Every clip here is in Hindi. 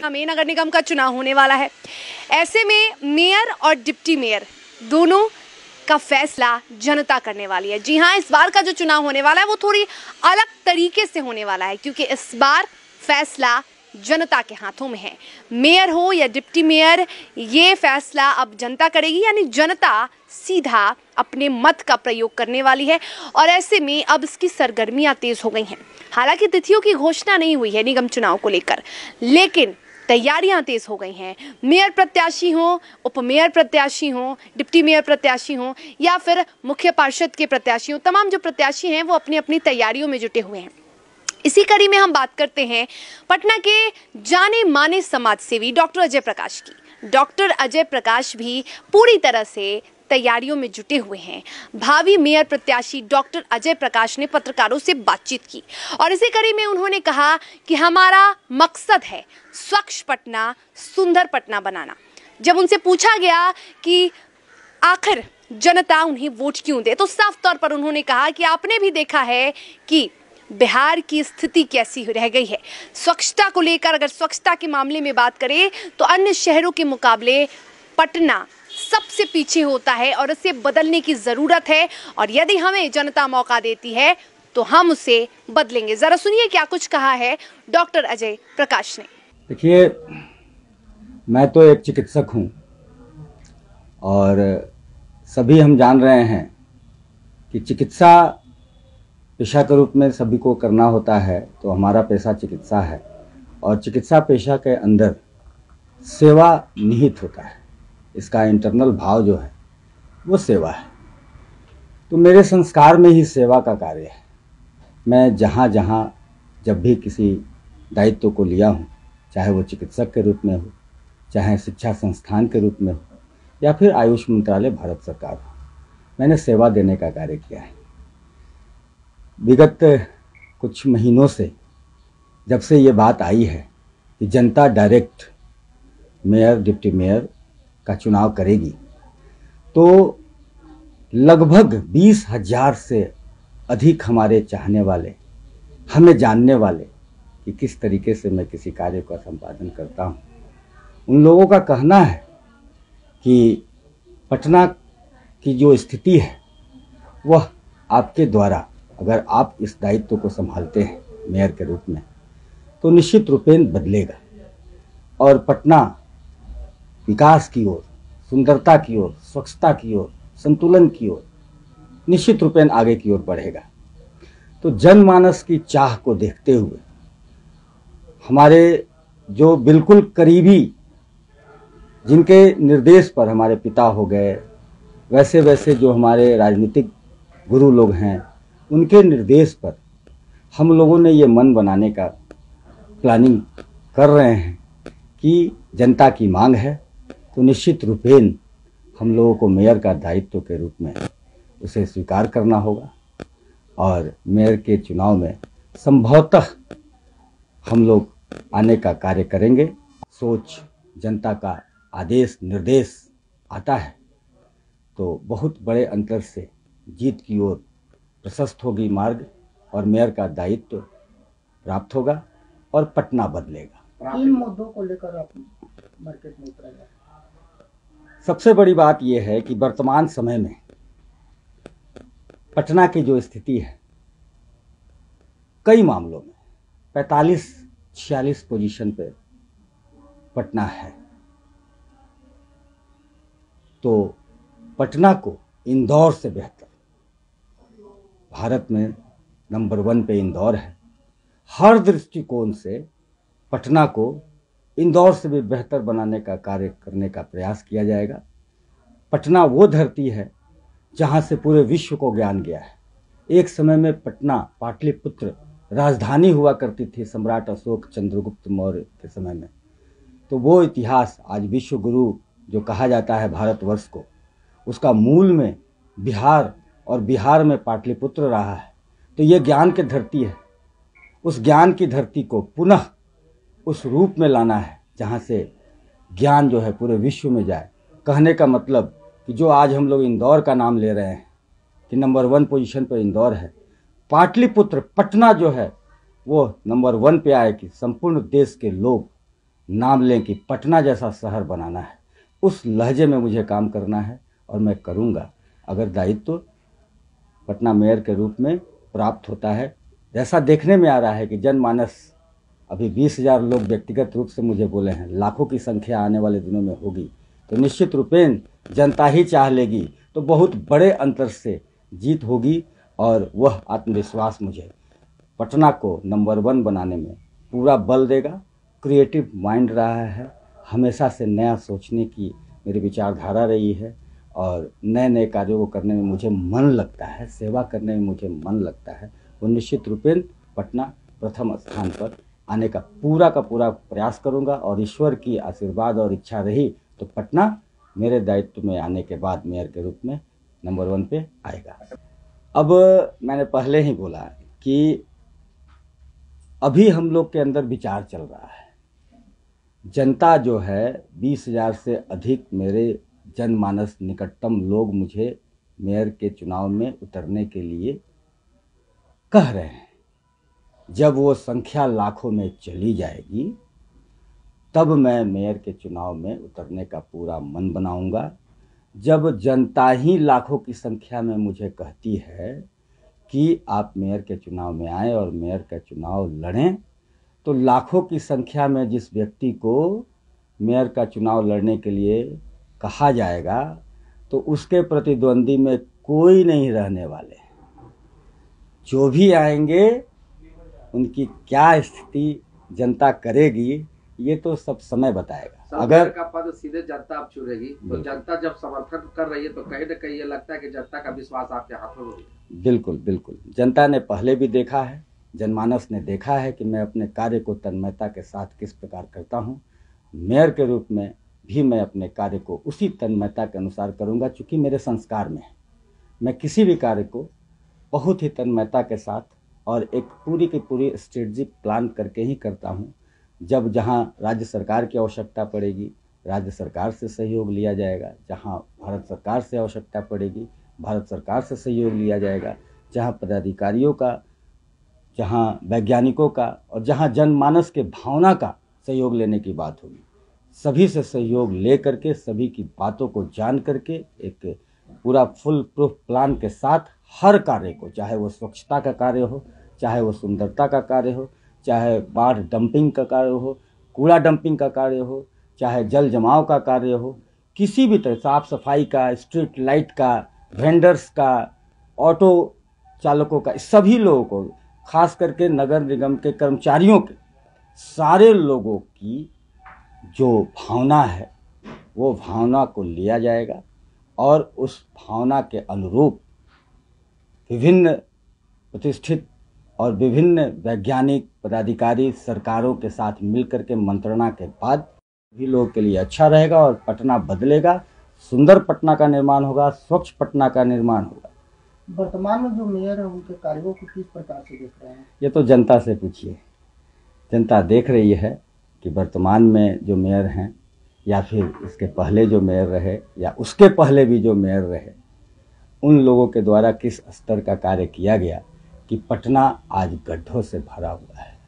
में नगर निगम का चुनाव होने वाला है। ऐसे में मेयर और डिप्टी मेयर दोनों का फैसला जनता करने वाली है। जी हाँ, इस बार का जो चुनाव होने वाला है वो थोड़ी अलग तरीके से होने वाला है, क्योंकि इस बार फैसला जनता के हाथों में है। मेयर हो या डिप्टी मेयर, ये फैसला अब जनता करेगी, यानी जनता सीधा अपने मत का प्रयोग करने वाली है। और ऐसे में अब इसकी सरगर्मियां तेज हो गई हैं। हालांकि तिथियों की घोषणा नहीं हुई है निगम चुनाव को लेकर, लेकिन तैयारियां तेज हो गई हैं। मेयर प्रत्याशी हो, उपमेयर प्रत्याशी हो, डिप्टी मेयर प्रत्याशी हो या फिर मुख्य पार्षद के प्रत्याशी हो, तमाम जो प्रत्याशी हैं वो अपनी अपनी तैयारियों में जुटे हुए हैं। इसी कड़ी में हम बात करते हैं पटना के जाने माने समाज सेवी डॉक्टर अजय प्रकाश की। डॉक्टर अजय प्रकाश भी पूरी तरह से तैयारियों में जुटे हुए हैं। भावी मेयर प्रत्याशी डॉक्टर अजय प्रकाश ने पत्रकारों से बातचीत की और इसी कड़ी में उन्होंने कहा कि हमारा मकसद है स्वच्छ पटना, सुंदर पटना बनाना। जब उनसे पूछा गया कि आखिर जनता उन्हें वोट क्यों दे, तो साफ तौर पर उन्होंने कहा कि आपने भी देखा है कि बिहार की स्थिति कैसी रह गई है स्वच्छता को लेकर। अगर स्वच्छता के मामले में बात करें तो अन्य शहरों के मुकाबले पटना सबसे पीछे होता है और इसे बदलने की जरूरत है। और यदि हमें जनता मौका देती है तो हम उसे बदलेंगे। जरा सुनिए क्या कुछ कहा है डॉक्टर अजय प्रकाश ने। देखिए, मैं तो एक चिकित्सक हूं और सभी हम जान रहे हैं कि चिकित्सा पेशा के रूप में सभी को करना होता है। तो हमारा पेशा चिकित्सा है और चिकित्सा पेशा के अंदर सेवा निहित होता है। इसका इंटरनल भाव जो है वो सेवा है। तो मेरे संस्कार में ही सेवा का कार्य है। मैं जहाँ जहाँ जब भी किसी दायित्व को लिया हूँ, चाहे वो चिकित्सक के रूप में हो, चाहे शिक्षा संस्थान के रूप में हो या फिर आयुष मंत्रालय भारत सरकार हो, मैंने सेवा देने का कार्य किया है। विगत कुछ महीनों से जब से ये बात आई है कि जनता डायरेक्ट मेयर डिप्टी मेयर का चुनाव करेगी, तो लगभग 20,000 से अधिक हमारे चाहने वाले, हमें जानने वाले कि किस तरीके से मैं किसी कार्य का संपादन करता हूँ, उन लोगों का कहना है कि पटना की जो स्थिति है वह आपके द्वारा, अगर आप इस दायित्व को संभालते हैं मेयर के रूप में, तो निश्चित रूपेण बदलेगा और पटना विकास की ओर, सुंदरता की ओर, स्वच्छता की ओर, संतुलन की ओर निश्चित रूपेण आगे की ओर बढ़ेगा। तो जनमानस की चाह को देखते हुए हमारे जो बिल्कुल करीबी, जिनके निर्देश पर हमारे पिता हो गए, वैसे वैसे जो हमारे राजनीतिक गुरु लोग हैं, उनके निर्देश पर हम लोगों ने ये मन बनाने का प्लानिंग कर रहे हैं कि जनता की मांग है तो निश्चित रूपेण हम लोगों को मेयर का दायित्व के रूप में उसे स्वीकार करना होगा और मेयर के चुनाव में संभवतः हम लोग आने का कार्य करेंगे। सोच जनता का आदेश निर्देश आता है तो बहुत बड़े अंतर से जीत की ओर प्रशस्त होगी मार्ग और मेयर का दायित्व प्राप्त होगा और पटना बदलेगा। इन मुद्दों को लेकर आप मार्केट में उतरेगा। सबसे बड़ी बात यह है कि वर्तमान समय में पटना की जो स्थिति है, कई मामलों में 45-46 पोजीशन पे पटना है। तो पटना को इंदौर से बेहतर, भारत में नंबर 1 पे इंदौर है। हर दृष्टिकोण से पटना को इंदौर से भी बेहतर बनाने का कार्य करने का प्रयास किया जाएगा। पटना वो धरती है जहाँ से पूरे विश्व को ज्ञान गया है। एक समय में पटना पाटलिपुत्र राजधानी हुआ करती थी सम्राट अशोक चंद्रगुप्त मौर्य के समय में। तो वो इतिहास आज विश्व गुरु जो कहा जाता है भारतवर्ष को, उसका मूल में बिहार और बिहार में पाटलिपुत्र रहा है। तो ये ज्ञान की धरती है। उस ज्ञान की धरती को पुनः उस रूप में लाना है जहाँ से ज्ञान जो है पूरे विश्व में जाए। कहने का मतलब कि जो आज हम लोग इंदौर का नाम ले रहे हैं कि नंबर 1 पोजीशन पर इंदौर है, पाटलिपुत्र पटना जो है वो नंबर 1 पे आए कि संपूर्ण देश के लोग नाम लें कि पटना जैसा शहर बनाना है, उस लहजे में मुझे काम करना है और मैं करूँगा। अगर दायित्व पटना मेयर के रूप में प्राप्त होता है, जैसा देखने में आ रहा है कि जनमानस, अभी 20,000 लोग व्यक्तिगत रूप से मुझे बोले हैं, लाखों की संख्या आने वाले दिनों में होगी, तो निश्चित रूपेण जनता ही चाह लेगी तो बहुत बड़े अंतर से जीत होगी। और वह आत्मविश्वास मुझे पटना को नंबर 1 बनाने में पूरा बल देगा। क्रिएटिव माइंड रहा है, हमेशा से नया सोचने की मेरी विचारधारा रही है और नए नए कार्यों को करने में मुझे मन लगता है, सेवा करने में मुझे मन लगता है। वो निश्चित रूपेण पटना प्रथम स्थान पर आने का पूरा प्रयास करूंगा और ईश्वर की आशीर्वाद और इच्छा रही तो पटना मेरे दायित्व में आने के बाद मेयर के रूप में नंबर 1 पे आएगा। अब मैंने पहले ही बोला कि अभी हम लोग के अंदर विचार चल रहा है। जनता जो है 20,000 से अधिक मेरे जनमानस निकटतम लोग मुझे मेयर के चुनाव में उतरने के लिए कह रहे हैं। जब वो संख्या लाखों में चली जाएगी तब मैं मेयर के चुनाव में उतरने का पूरा मन बनाऊंगा। जब जनता ही लाखों की संख्या में मुझे कहती है कि आप मेयर के चुनाव में आएँ और मेयर का चुनाव लड़ें, तो लाखों की संख्या में जिस व्यक्ति को मेयर का चुनाव लड़ने के लिए कहा जाएगा तो उसके प्रतिद्वंदी में कोई नहीं रहने वाले। जो भी आएंगे उनकी क्या स्थिति जनता करेगी ये तो सब समय बताएगा। अगर का पद सीधे जनता अब चुनेगी तो जनता जब समर्थन कर रही है तो कहीं न कहीं ये लगता है कि जनता का विश्वास आपके हाथों में है। बिल्कुल जनता ने पहले भी देखा है, जनमानस ने देखा है कि मैं अपने कार्य को तन्मयता के साथ किस प्रकार करता हूँ। मेयर के रूप में भी मैं अपने कार्य को उसी तन्मयता के अनुसार करूँगा, चूँकि मेरे संस्कार में है। मैं किसी भी कार्य को बहुत ही तन्मयता के साथ और एक पूरी की पूरी स्ट्रेटजिक प्लान करके ही करता हूँ। जब जहाँ राज्य सरकार की आवश्यकता पड़ेगी राज्य सरकार से सहयोग लिया जाएगा, जहाँ भारत सरकार से आवश्यकता पड़ेगी भारत सरकार से सहयोग लिया जाएगा, जहाँ पदाधिकारियों का, जहाँ वैज्ञानिकों का और जहाँ जनमानस के भावना का सहयोग लेने की बात होगी, सभी से सहयोग ले करके, सभी की बातों को जान करके एक पूरा फुल प्रूफ प्लान के साथ हर कार्य को, चाहे वो स्वच्छता का कार्य हो, चाहे वो सुंदरता का कार्य हो, चाहे बाढ़ डंपिंग का कार्य हो, कूड़ा डंपिंग का कार्य हो, चाहे जल जमाव का कार्य हो, किसी भी तरह साफ सफाई का, स्ट्रीट लाइट का, वेंडर्स का, ऑटो चालकों का, सभी लोगों को, खास करके नगर निगम के कर्मचारियों के, सारे लोगों की जो भावना है वो भावना को लिया जाएगा और उस भावना के अनुरूप विभिन्न प्रतिष्ठित और विभिन्न वैज्ञानिक पदाधिकारी सरकारों के साथ मिलकर के मंत्रणा के बाद भी लोगों के लिए अच्छा रहेगा और पटना बदलेगा, सुंदर पटना का निर्माण होगा, स्वच्छ पटना का निर्माण होगा। वर्तमान में जो मेयर है उनके कार्यों को किस प्रकार से देख रहे हैं? ये तो जनता से पूछिए। जनता देख रही है कि वर्तमान में जो मेयर हैं या फिर इसके पहले जो मेयर रहे या उसके पहले भी जो मेयर रहे, उन लोगों के द्वारा किस स्तर का कार्य किया गया कि पटना आज गड्ढों से भरा हुआ है।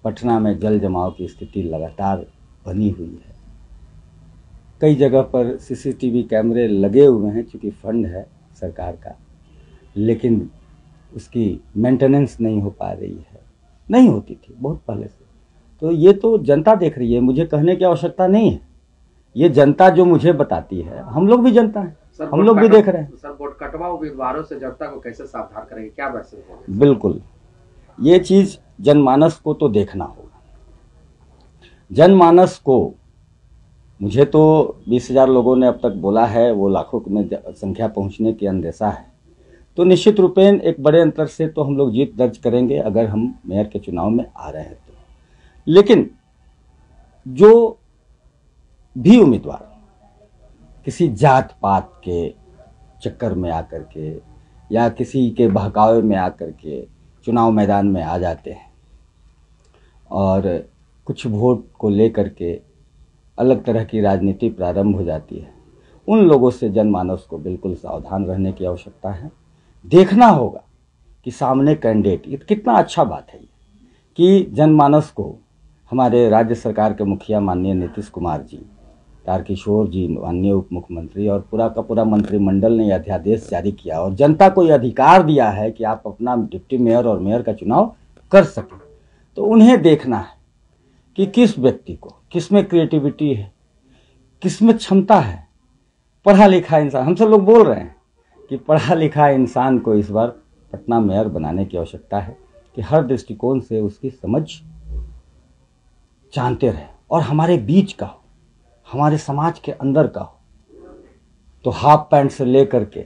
पटना में जल जमाव की स्थिति लगातार बनी हुई है। कई जगह पर सीसीटीवी कैमरे लगे हुए हैं चूँकि फंड है सरकार का, लेकिन उसकी मेंटेनेंस नहीं हो पा रही है, नहीं होती थी बहुत पहले से। तो ये तो जनता देख रही है, मुझे कहने की आवश्यकता नहीं है। ये जनता जो मुझे बताती है, हम लोग भी जनता हैं, हम लोग भी देख रहे हैं। सर, वोट कटवा उम्मीदवारों से जनता को कैसे सावधान करेंगे, क्या मैसेज होगा? बिल्कुल, ये चीज़ जनमानस को तो देखना होगा। जनमानस को, मुझे तो 20,000 लोगों ने अब तक बोला है, वो लाखों में संख्या पहुंचने की अंदेशा है, तो निश्चित रूपेण एक बड़े अंतर से तो हम लोग जीत दर्ज करेंगे अगर हम मेयर के चुनाव में आ रहे हैं तो। लेकिन जो भी उम्मीदवार किसी जात पात के चक्कर में आकर के या किसी के बहकावे में आकर के चुनाव मैदान में आ जाते हैं और कुछ वोट को लेकर के अलग तरह की राजनीति प्रारंभ हो जाती है, उन लोगों से जनमानस को बिल्कुल सावधान रहने की आवश्यकता है। देखना होगा कि सामने कैंडिडेट, ये कितना अच्छा बात है कि जनमानस को हमारे राज्य सरकार के मुखिया माननीय नीतीश कुमार जी, तारकिशोर जी माननीय उप मुख्यमंत्री और पूरा का पूरा मंत्रिमंडल ने यह अध्यादेश जारी किया और जनता को यह अधिकार दिया है कि आप अपना डिप्टी मेयर और मेयर का चुनाव कर सकें। तो उन्हें देखना है कि किस व्यक्ति को, किस में क्रिएटिविटी है, किस में क्षमता है। पढ़ा लिखा इंसान, हम सब लोग बोल रहे हैं कि पढ़ा लिखा इंसान को इस बार पटना मेयर बनाने की आवश्यकता है कि हर दृष्टिकोण से उसकी समझ जानते रहे और हमारे बीच का हो, हमारे समाज के अंदर का हो। तो हाफ पैंट से लेकर के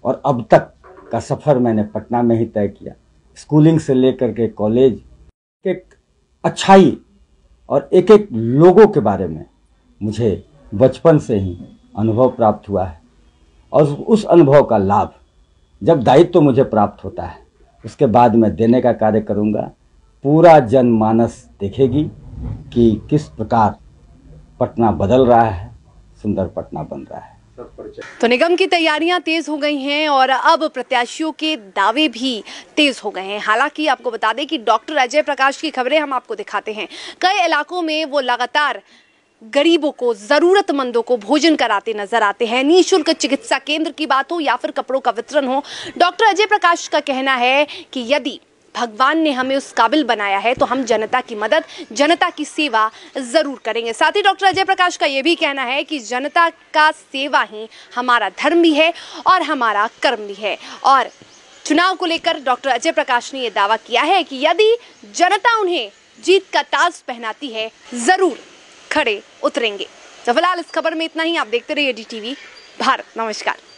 और अब तक का सफ़र मैंने पटना में ही तय किया। स्कूलिंग से लेकर के कॉलेज, एक अच्छाई और एक एक लोगों के बारे में मुझे बचपन से ही अनुभव प्राप्त हुआ है और उस अनुभव का लाभ जब दायित्व मुझे प्राप्त होता है उसके बाद मैं देने का कार्य करूंगा। पूरा जनमानस देखेगी कि किस प्रकार पटना बदल रहा है, सुंदर पटना बन रहा है। तो निगम की तैयारियां तेज हो गई हैं और अब प्रत्याशियों के दावे भी तेज हो गए हैं। हालांकि आपको बता दें कि डॉक्टर अजय प्रकाश की खबरें हम आपको दिखाते हैं। कई इलाकों में वो लगातार गरीबों को, जरूरतमंदों को भोजन कराते नजर आते हैं। निःशुल्क चिकित्सा केंद्र की बात हो या फिर कपड़ों का वितरण हो, डॉक्टर अजय प्रकाश का कहना है कि यदि भगवान ने हमें उस काबिल बनाया है तो हम जनता की मदद, जनता की सेवा जरूर करेंगे। साथ ही डॉक्टर अजय प्रकाश का यह भी कहना है कि जनता का सेवा ही हमारा धर्म भी है और हमारा कर्म भी है। और चुनाव को लेकर डॉक्टर अजय प्रकाश ने यह दावा किया है कि यदि जनता उन्हें जीत का ताज पहनाती है जरूर खड़े उतरेंगे। तो फिलहाल इस खबर में इतना ही। आप देखते रहिए DTV भारत। नमस्कार।